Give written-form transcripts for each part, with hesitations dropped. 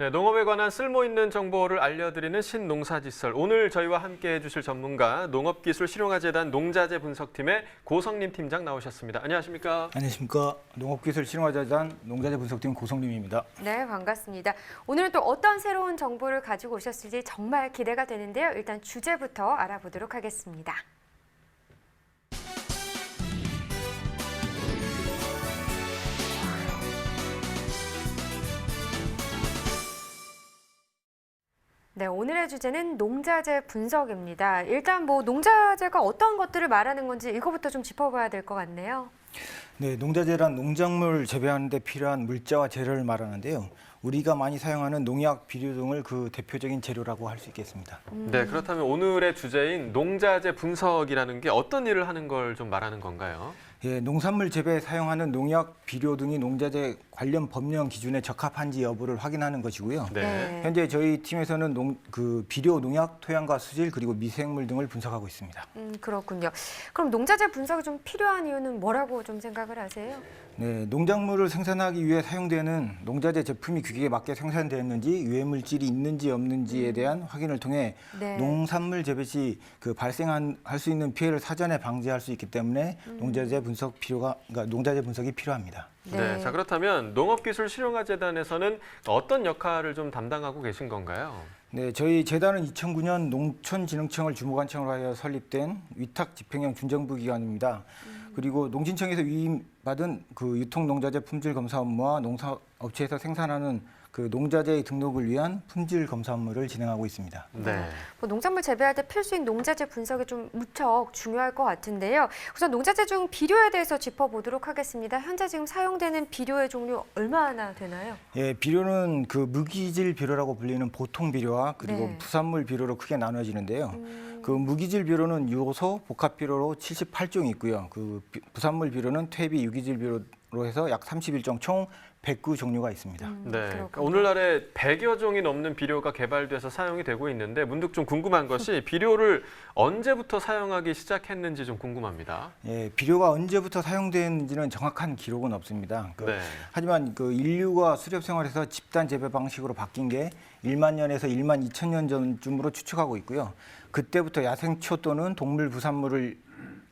네, 농업에 관한 쓸모있는 정보를 알려드리는 신농사지설. 오늘 저희와 함께 해주실 전문가 농업기술실용화재단 농자재 분석팀의 고성림 팀장 나오셨습니다. 안녕하십니까? 안녕하십니까. 농업기술실용화재단 농자재 분석팀 고성림입니다. 네, 반갑습니다. 오늘은 또 어떤 새로운 정보를 가지고 오셨을지 정말 기대가 되는데요. 일단 주제부터 알아보도록 하겠습니다. 네, 오늘의 주제는 농자재 분석입니다. 일단 농자재가 어떤 것들을 말하는 건지 이거부터 좀 짚어봐야 될 것 같네요. 네, 농자재란 농작물 재배하는 데 필요한 물자와 재료를 말하는데요. 우리가 많이 사용하는 농약, 비료 등을 그 대표적인 재료라고 할 수 있겠습니다. 네, 그렇다면 오늘의 주제인 농자재 분석이라는 게 어떤 일을 하는 걸 좀 말하는 건가요? 예, 농산물 재배에 사용하는 농약, 비료 등이 농자재 관련 법령 기준에 적합한지 여부를 확인하는 것이고요. 네. 현재 저희 팀에서는 비료, 농약, 토양과 수질 그리고 미생물 등을 분석하고 있습니다. 그렇군요. 그럼 농자재 분석이 좀 필요한 이유는 뭐라고 좀 생각을 하세요? 네, 농작물을 생산하기 위해 사용되는 농자재 제품이 규격에 맞게 생산되었는지 유해물질이 있는지 없는지에 대한 확인을 통해 네. 농산물 재배 시 발생할 수 있는 피해를 사전에 방지할 수 있기 때문에 농자재 분석이 필요합니다. 네. 자, 그렇다면 농업기술실용화재단에서는 어떤 역할을 좀 담당하고 계신 건가요? 네, 저희 재단은 2009년 농촌진흥청을 주무관청으로 하여 설립된 위탁 집행형 준정부 기관입니다. 그리고 농진청에서 위임받은 그 유통농자재 품질 검사 업무와 농사업체에서 생산하는 그 농자재의 등록을 위한 품질 검사 업무를 진행하고 있습니다. 네. 농작물 재배할 때 필수인 농자재 분석이 좀 무척 중요할 것 같은데요. 우선 농자재 중 비료에 대해서 짚어보도록 하겠습니다. 현재 지금 사용되는 비료의 종류 얼마나 되나요? 예, 비료는 그 무기질 비료라고 불리는 보통 비료와 그리고 네. 부산물 비료로 크게 나눠지는데요. 그 무기질 비료는 요소, 복합 비료로 78종이 있고요. 그 부산물 비료는 퇴비, 유기질 비료로 해서 약 31종, 총 109종류가 있습니다. 네. 그렇군요. 그러니까 오늘날에 100여 종이 넘는 비료가 개발돼서 사용이 되고 있는데 문득 좀 궁금한 것이 비료를 언제부터 사용하기 시작했는지 좀 궁금합니다. 예, 비료가 언제부터 사용되는지는 정확한 기록은 없습니다. 네. 하지만 그 인류가 수렵 생활에서 집단 재배 방식으로 바뀐 게 1만 년에서 1만 2천 년 전쯤으로 추측하고 있고요. 그때부터 야생초 또는 동물 부산물을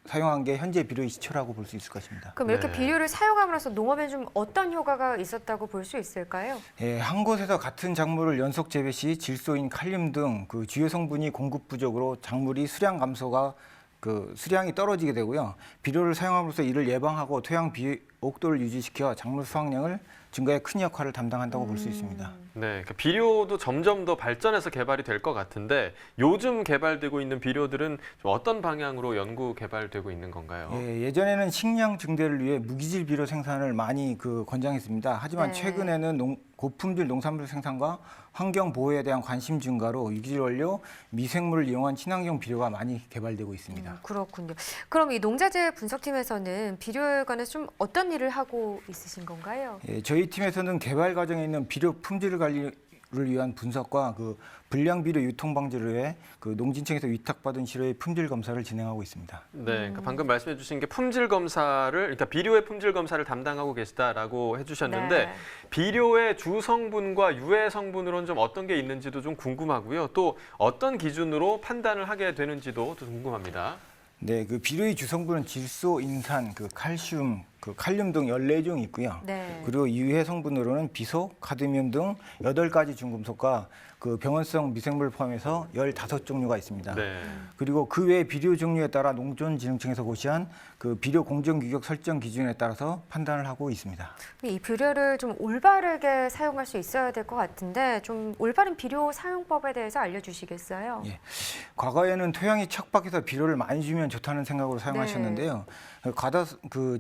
사용한 게 현재 비료의 시초라고 볼 수 있을 것입니다. 그럼 이렇게 네. 비료를 사용함으로써 농업에 좀 어떤 효과가 있었다고 볼 수 있을까요? 예, 한 곳에서 같은 작물을 연속 재배 시 질소인 칼륨 등 그 주요 성분이 공급 부족으로 작물이 수량이 떨어지게 되고요. 비료를 사용함으로써 이를 예방하고 토양 비옥도를 유지시켜 작물 수확량을 증가에 큰 역할을 담당한다고 볼 수 있습니다. 네, 그러니까 비료도 점점 더 발전해서 개발이 될 것 같은데 요즘 개발되고 있는 비료들은 좀 어떤 방향으로 연구 개발되고 있는 건가요? 예, 예전에는 식량 증대를 위해 무기질 비료 생산을 많이 권장했습니다. 하지만 네. 최근에는 고품질 농산물 생산과 환경 보호에 대한 관심 증가로 유기질 원료, 미생물을 이용한 친환경 비료가 많이 개발되고 있습니다. 그렇군요. 그럼 이 농자재 분석팀에서는 비료에 관해서 좀 어떤 일을 하고 있으신 건가요? 예, 저희 팀에서는 개발 과정에 있는 비료 품질 관리를 위한 분석과 그 불량 비료 유통 방지를 위해 그 농진청에서 위탁받은 시료의 품질 검사를 진행하고 있습니다. 네, 그러니까 방금 말씀해 주신 게 품질 검사를, 그러니까 비료의 품질 검사를 담당하고 계시다라고 해주셨는데 네. 비료의 주 성분과 유해 성분으로는 좀 어떤 게 있는지도 좀 궁금하고요. 또 어떤 기준으로 판단을 하게 되는지도 좀 궁금합니다. 네, 그 비료의 주성분은 질소, 인산, 칼륨 등 14종이 있고요. 네. 그리고 유해 성분으로는 비소, 카드뮴 등 8가지 중금속과 그 병원성 미생물을 포함해서 15종류가 있습니다. 네. 그리고 그 외 비료 종류에 따라 농촌진흥청에서 고시한 그 비료 공정 규격 설정 기준에 따라서 판단을 하고 있습니다. 이 비료를 좀 올바르게 사용할 수 있어야 될 것 같은데 좀 올바른 비료 사용법에 대해서 알려주시겠어요? 예. 과거에는 토양이 척박해서 비료를 많이 주면 좋다는 생각으로 사용하셨는데요.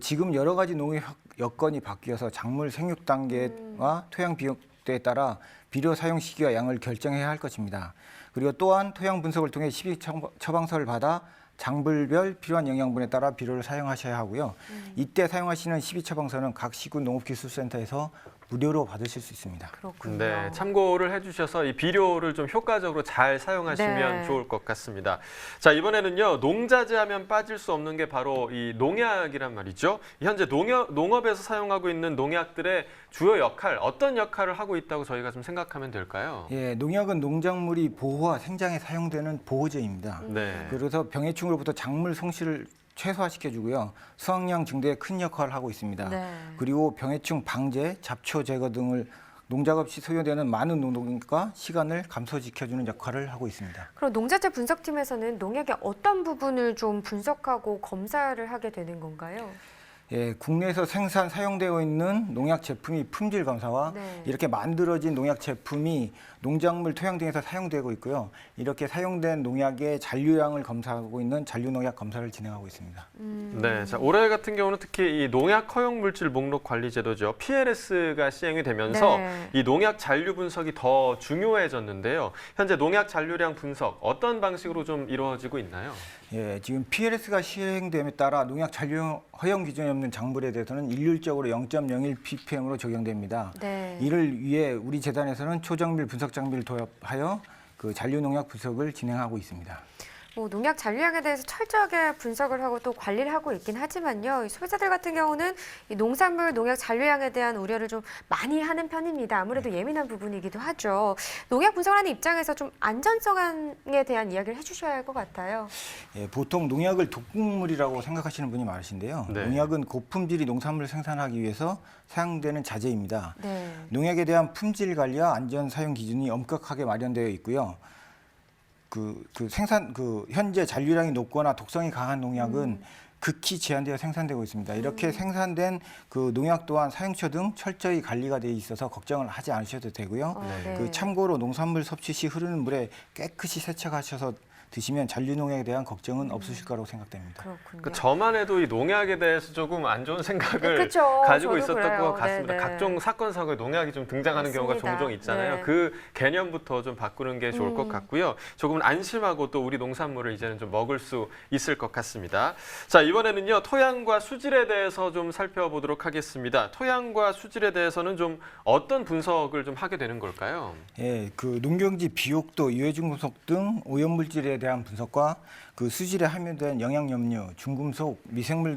지금 여러 가지 농업 여건이 바뀌어서 작물 생육 단계와 토양 비옥도에 따라 비료 사용 시기와 양을 결정해야 할 것입니다. 그리고 또한 토양 분석을 통해 시비 처방서를 받아 장불별 필요한 영양분에 따라 비료를 사용하셔야 하고요. 이때 사용하시는 시비 처방서는 각 시군 농업기술센터에서 무료로 받으실 수 있습니다. 그렇군요. 네, 참고를 해주셔서 이 비료를 좀 효과적으로 잘 사용하시면 네. 좋을 것 같습니다. 자, 이번에는요, 농자재하면 빠질 수 없는 게 바로 이 농약이란 말이죠. 현재 농업에서 사용하고 있는 농약들의 주요 역할, 어떤 역할을 하고 있다고 저희가 좀 생각하면 될까요? 예, 농약은 농작물이 보호와 생장에 사용되는 보호제입니다. 네. 그래서 병해충으로부터 작물 손실을 최소화시켜주고요. 수확량 증대에 큰 역할을 하고 있습니다. 네. 그리고 병해충 방제, 잡초 제거 등을 농작업 시 소요되는 많은 노동과 시간을 감소시켜주는 역할을 하고 있습니다. 그럼 농자재 분석팀에서는 농약의 어떤 부분을 좀 분석하고 검사를 하게 되는 건가요? 예, 국내에서 생산 사용되어 있는 농약 제품이 품질 검사와 네. 이렇게 만들어진 농약 제품이 농작물 토양 등에서 사용되고 있고요. 이렇게 사용된 농약의 잔류량을 검사하고 있는 잔류농약 검사를 진행하고 있습니다. 네, 자, 올해 같은 경우는 특히 이 농약 허용 물질 목록 관리 제도죠. PLS가 시행이 되면서 네. 이 농약 잔류 분석이 더 중요해졌는데요. 현재 농약 잔류량 분석 어떤 방식으로 좀 이루어지고 있나요? 예, 지금 PLS가 시행됨에 따라 농약 잔류 허용 기준이 없는 작물에 대해서는 일률적으로 0.01 ppm으로 적용됩니다. 네. 이를 위해 우리 재단에서는 초정밀 분석 장비를 도입하여 그 잔류 농약 분석을 진행하고 있습니다. 뭐 농약 잔류량에 대해서 철저하게 분석을 하고 또 관리를 하고 있긴 하지만요. 이 소비자들 같은 경우는 이 농산물 농약 잔류량에 대한 우려를 좀 많이 하는 편입니다. 아무래도 예민한 부분이기도 하죠. 농약 분석을 하는 입장에서 좀 안전성에 대한 이야기를 해주셔야 할 것 같아요. 예, 보통 농약을 독극물이라고 생각하시는 분이 많으신데요. 네. 농약은 고품질의 농산물을 생산하기 위해서 사용되는 자재입니다. 네. 농약에 대한 품질 관리와 안전 사용 기준이 엄격하게 마련되어 있고요. 현재 잔류량이 높거나 독성이 강한 농약은 극히 제한되어 생산되고 있습니다. 이렇게 생산된 그 농약 또한 사용처 등 철저히 관리가 돼 있어서 걱정을 하지 않으셔도 되고요. 네. 그 참고로 농산물 섭취 시 흐르는 물에 깨끗이 세척하셔서 드시면 잔류 농약에 대한 걱정은 없으실 거라고 생각됩니다. 그렇군요. 그 저만 해도 이 농약에 대해서 조금 안 좋은 생각을 그쵸. 가지고 저도 있었던 그래요. 것 같습니다. 네네. 각종 사건 사고에 농약이 좀 등장하는 경우가 맞습니다. 종종 있잖아요. 네. 그 개념부터 좀 바꾸는 게 좋을 것 같고요. 조금 안심하고 또 우리 농산물을 이제는 좀 먹을 수 있을 것 같습니다. 자, 이번에는요, 토양과 수질에 대해서 좀 살펴보도록 하겠습니다. 토양과 수질에 대해서는 좀 어떤 분석을 좀 하게 되는 걸까요? 예, 그 농경지 비옥도, 유해중 금속 등 오염 물질에 대한 분석과 그 수질에 함유된 영양염류, 중금속, 미생물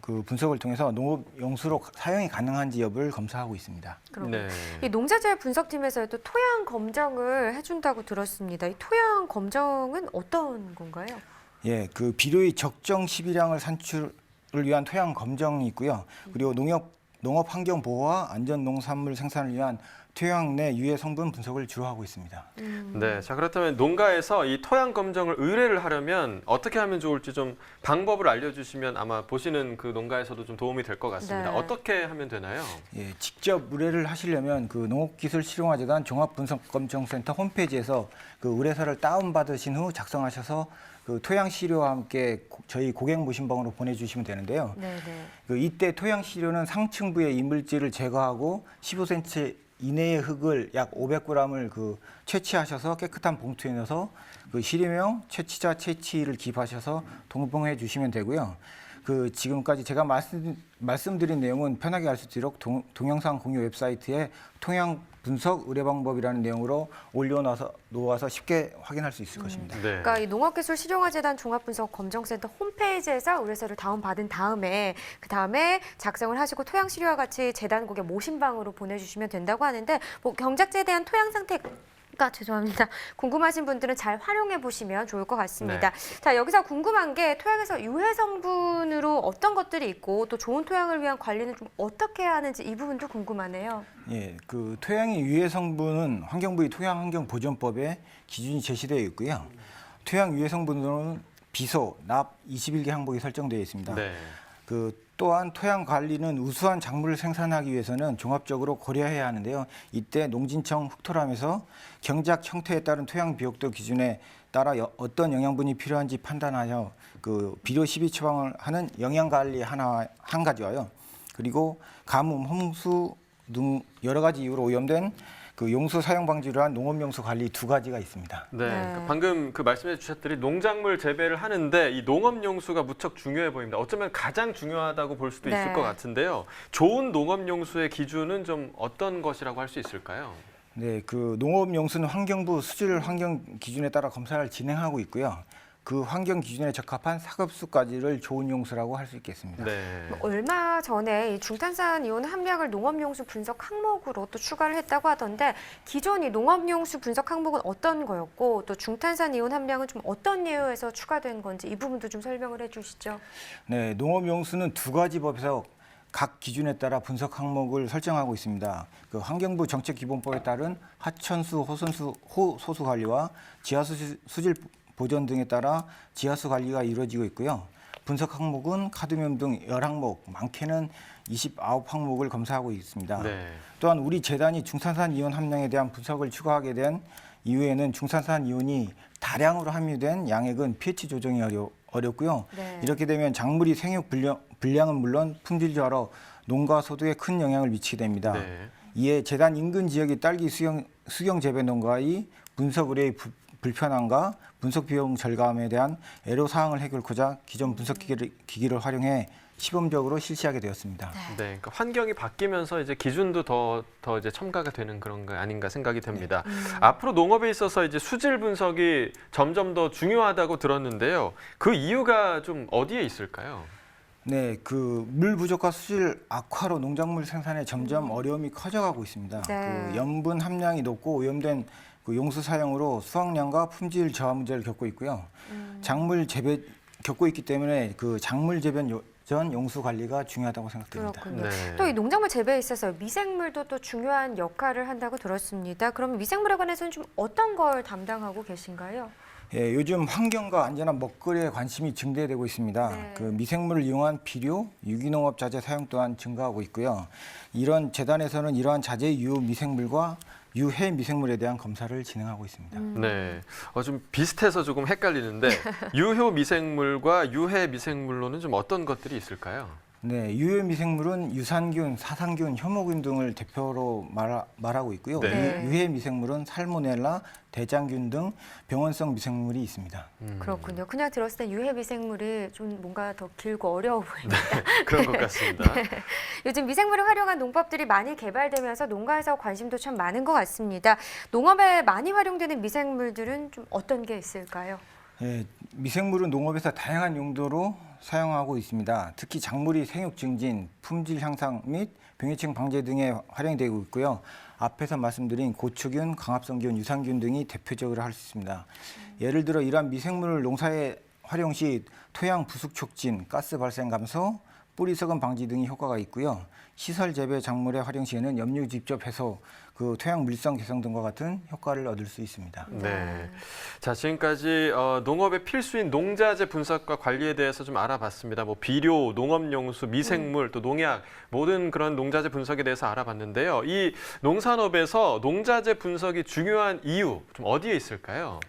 그 분석을 통해서 농업 용수로 사용이 가능한지 여부를 검사하고 있습니다. 그렇군요. 네. 이 농자재 분석팀에서도 토양 검정을 해준다고 들었습니다. 이 토양 검정은 어떤 건가요? 예, 그 비료의 적정 시비량을 산출을 위한 토양 검정이 있고요. 그리고 농업 환경 보호와 안전 농산물 생산을 위한 토양 내 유해 성분 분석을 주로 하고 있습니다. 네, 자, 그렇다면 농가에서 이 토양 검정을 의뢰를 하려면 어떻게 하면 좋을지 좀 방법을 알려주시면 아마 보시는 그 농가에서도 좀 도움이 될 것 같습니다. 네. 어떻게 하면 되나요? 예, 직접 의뢰를 하시려면 그 농업기술실용화재단 종합분석검정센터 홈페이지에서 그 의뢰서를 다운받으신 후 작성하셔서 그 토양 시료와 함께 저희 고객 모신방으로 보내주시면 되는데요. 네네. 그 이때 토양 시료는 상층부의 이물질을 제거하고 15cm 이내의 흙을 약 500g을 그 채취하셔서 깨끗한 봉투에 넣어서 그 시료명, 채취자, 채취일을 기입하셔서 동봉해 주시면 되고요. 그 지금까지 제가 말씀드린 내용은 편하게 알 수 있도록 동영상 공유 웹사이트에 토양 분석 의뢰 방법이라는 내용으로 올려놓아서 쉽게 확인할 수 있을 것입니다. 네. 그러니까 이 농업기술실용화재단 종합분석검정센터 홈페이지에서 의뢰서를 다운받은 다음에 그 다음에 작성을 하시고 토양 시료와 같이 재단 고객 모신방으로 보내주시면 된다고 하는데 뭐 경작지에 대한 토양 상태가 죄송합니다. 궁금하신 분들은 잘 활용해 보시면 좋을 것 같습니다. 자, 여기서 궁금한 게 토양에서 유해 성분으로 어떤 것들이 있고 또 좋은 토양을 위한 관리는 좀 어떻게 해야 하는지 이 부분도 궁금하네요. 예, 그 토양의 유해 성분은 환경부의 토양환경보전법에 기준이 제시되어 있고요. 토양 유해 성분으로는 비소, 납 21개 항목이 설정되어 있습니다. 네. 그 또한 토양 관리는 우수한 작물을 생산하기 위해서는 종합적으로 고려해야 하는데요. 이때 농진청 흑토람에서 경작 형태에 따른 토양 비옥도 기준에 따라 어떤 영양분이 필요한지 판단하여 그 비료 시비 처방을 하는 영양 관리 한 가지와요. 그리고 가뭄, 홍수 등 여러 가지 이유로 오염된 그 용수 사용 방지를 한 농업용수 관리 두 가지가 있습니다. 네, 네. 그러니까 방금 그 말씀해 주셨더니 농작물 재배를 하는데 이 농업용수가 무척 중요해 보입니다. 어쩌면 가장 중요하다고 볼 수도 있을 네. 것 같은데요. 좋은 농업용수의 기준은 좀 어떤 것이라고 할 수 있을까요? 네, 그 농업용수는 환경부 수질 환경 기준에 따라 검사를 진행하고 있고요. 그 환경 기준에 적합한 사급수까지를 좋은 용수라고 할 수 있겠습니다. 네. 얼마 전에 이 중탄산 이온 함량을 농업용수 분석 항목으로 또 추가를 했다고 하던데 기존 이 농업용수 분석 항목은 어떤 거였고 또 중탄산 이온 함량은 좀 어떤 이유에서 추가된 건지 이 부분도 좀 설명을 해주시죠. 네, 농업용수는 두 가지 법에서 각 기준에 따라 분석 항목을 설정하고 있습니다. 그 환경부 정책기본법에 따른 하천수, 호소수 관리와 지하수 수질 보전 등에 따라 지하수 관리가 이루어지고 있고요. 분석 항목은 카드뮴 등 10항목, 많게는 29항목을 검사하고 있습니다. 네. 또한 우리 재단이 중탄산 이온 함량에 대한 분석을 추가하게 된 이후에는 중탄산 이온이 다량으로 함유된 양액은 pH 조정이 어렵고요. 네. 이렇게 되면 작물이 생육 불량은 물론 품질 저하로 농가 소득에 큰 영향을 미치게 됩니다. 네. 이에 재단 인근 지역의 딸기 수경 재배 농가의 분석 의뢰의 불편함과 분석 비용 절감에 대한 애로 사항을 해결하고자 기존 분석 기기를 활용해 시범적으로 실시하게 되었습니다. 네, 그러니까 환경이 바뀌면서 이제 기준도 더 이제 첨가가 되는 그런 거 아닌가 생각이 됩니다. 앞으로 농업에 있어서 이제 수질 분석이 점점 더 중요하다고 들었는데요. 그 이유가 좀 어디에 있을까요? 네, 그 물 부족과 수질 악화로 농작물 생산에 점점 어려움이 커져가고 있습니다. 네. 그 염분 함량이 높고 오염된 그 용수 사용으로 수확량과 품질 저하 문제를 겪고 있고요. 작물 재배 겪고 있기 때문에 그 작물 재배 전 용수 관리가 중요하다고 생각됩니다. 그렇군요. 네. 또 이 농작물 재배에 있어서 미생물도 또 중요한 역할을 한다고 들었습니다. 그러면 미생물에 관해서는 좀 어떤 걸 담당하고 계신가요? 예, 요즘 환경과 안전한 먹거리에 관심이 증대되고 있습니다. 네. 그 미생물을 이용한 비료, 유기농업 자재 사용 또한 증가하고 있고요. 이런 재단에서는 이러한 자재 유효 미생물과 유해 미생물에 대한 검사를 진행하고 있습니다. 네, 좀 비슷해서 조금 헷갈리는데 유효 미생물과 유해 미생물로는 좀 어떤 것들이 있을까요? 네, 유해 미생물은 유산균, 사상균, 혐오균 등을 대표로 말하고 있고요. 네. 유해 미생물은 살모넬라, 대장균 등 병원성 미생물이 있습니다. 그렇군요. 그냥 들었을 때 유해 미생물이 좀 뭔가 더 길고 어려워 보입니다. 그런 것 같습니다. 요즘 미생물을 활용한 농법들이 많이 개발되면서 농가에서 관심도 참 많은 것 같습니다. 농업에 많이 활용되는 미생물들은 좀 어떤 게 있을까요? 예, 미생물은 농업에서 다양한 용도로 사용하고 있습니다. 특히 작물이 생육 증진, 품질 향상 및 병해충 방제 등에 활용되고 있고요. 앞에서 말씀드린 고추균, 강합성균, 유산균 등이 대표적으로 할 수 있습니다. 예를 들어 이러한 미생물을 농사에 활용 시 토양 부숙 촉진, 가스 발생 감소, 뿌리 썩음 방지 등의 효과가 있고요. 시설 재배 작물의 활용 시에는 염류 직접 해소, 그 토양 물성 개선 등과 같은 효과를 얻을 수 있습니다. 네. 자, 지금까지 농업의 필수인 농자재 분석과 관리에 대해서 좀 알아봤습니다. 뭐 비료, 농업용수, 미생물, 또 농약 모든 그런 농자재 분석에 대해서 알아봤는데요. 이 농산업에서 농자재 분석이 중요한 이유 좀 어디에 있을까요?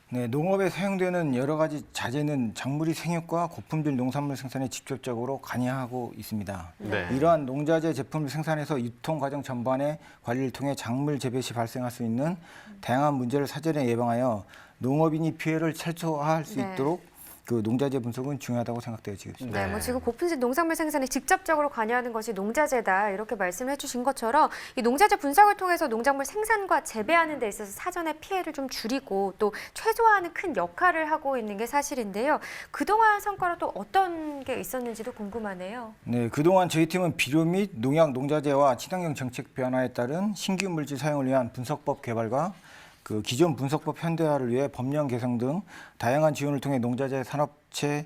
네, 농업에 사용되는 여러 가지 자재는 작물이 생육과 고품질 농산물 생산에 직접적으로 관여하고 있습니다. 네. 이러한 농자재 제품을 생산해서 유통 과정 전반의 관리를 통해 작물 재배 시 발생할 수 있는 다양한 문제를 사전에 예방하여 농업인이 피해를 최소화할 수 네. 있도록 그 농자재 분석은 중요하다고 생각되어지고 있습니다. 네, 뭐 지금 고품질 농산물 생산에 직접적으로 관여하는 것이 농자재다 이렇게 말씀을 해주신 것처럼 이 농자재 분석을 통해서 농작물 생산과 재배하는 데 있어서 사전에 피해를 좀 줄이고 또 최소화하는 큰 역할을 하고 있는 게 사실인데요. 그동안 성과로 또 어떤 게 있었는지도 궁금하네요. 네, 그동안 저희 팀은 비료 및 농약 농자재와 친환경 정책 변화에 따른 신규 물질 사용을 위한 분석법 개발과 그 기존 분석법 현대화를 위해 법령 개정 등 다양한 지원을 통해 농자재 산업체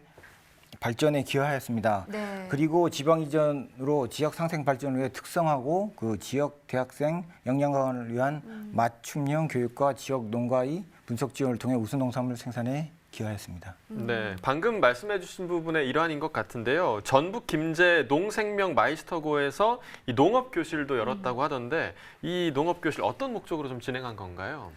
발전에 기여하였습니다. 네. 그리고 지방 이전으로 지역 상생 발전을 위해 특성하고 그 지역 대학생 역량 강화를 위한 맞춤형 교육과 지역 농가의 분석 지원을 통해 우수 농산물 생산에 기여하였습니다. 네, 방금 말씀해 주신 부분의 일환인 것 같은데요. 전북 김제 농생명 마이스터고에서 이 농업교실도 열었다고 하던데 이 농업교실 어떤 목적으로 좀 진행한 건가요?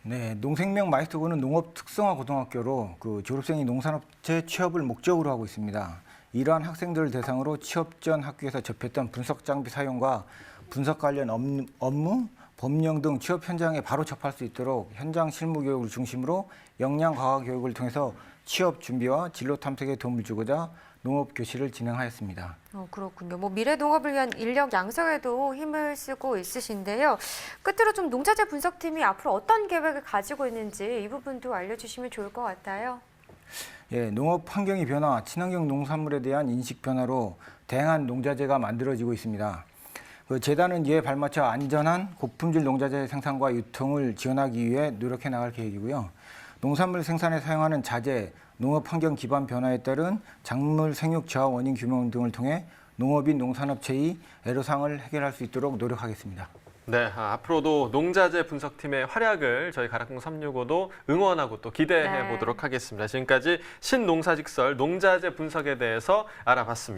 네, 농생명 마이스터고는 농업 특성화 고등학교로 그 졸업생이 농산업체 취업을 목적으로 하고 있습니다. 이러한 학생들을 대상으로 취업 전 학교에서 접했던 분석 장비 사용과 분석 관련 업무, 법령 등 취업 현장에 바로 접할 수 있도록 현장 실무 교육을 중심으로 역량 과학 교육을 통해서 취업 준비와 진로 탐색에 도움을 주고자 농업 교실을 진행하였습니다. 그렇군요. 뭐 미래 농업을 위한 인력 양성에도 힘을 쓰고 있으신데요. 끝으로 좀 농자재 분석팀이 앞으로 어떤 계획을 가지고 있는지 이 부분도 알려주시면 좋을 것 같아요. 예, 농업 환경의 변화, 친환경 농산물에 대한 인식 변화로 다양한 농자재가 만들어지고 있습니다. 재단은 이에 발맞춰 안전한 고품질 농자재 생산과 유통을 지원하기 위해 노력해 나갈 계획이고요. 농산물 생산에 사용하는 자재, 농업 환경 기반 변화에 따른 작물 생육 저하 원인 규명 등을 통해 농업인 농산업체의 애로사항을 해결할 수 있도록 노력하겠습니다. 네, 앞으로도 농자재 분석팀의 활약을 저희 가락공 365도 응원하고 또 기대해 보도록 하겠습니다. 지금까지 신농사직설 농자재 분석에 대해서 알아봤습니다.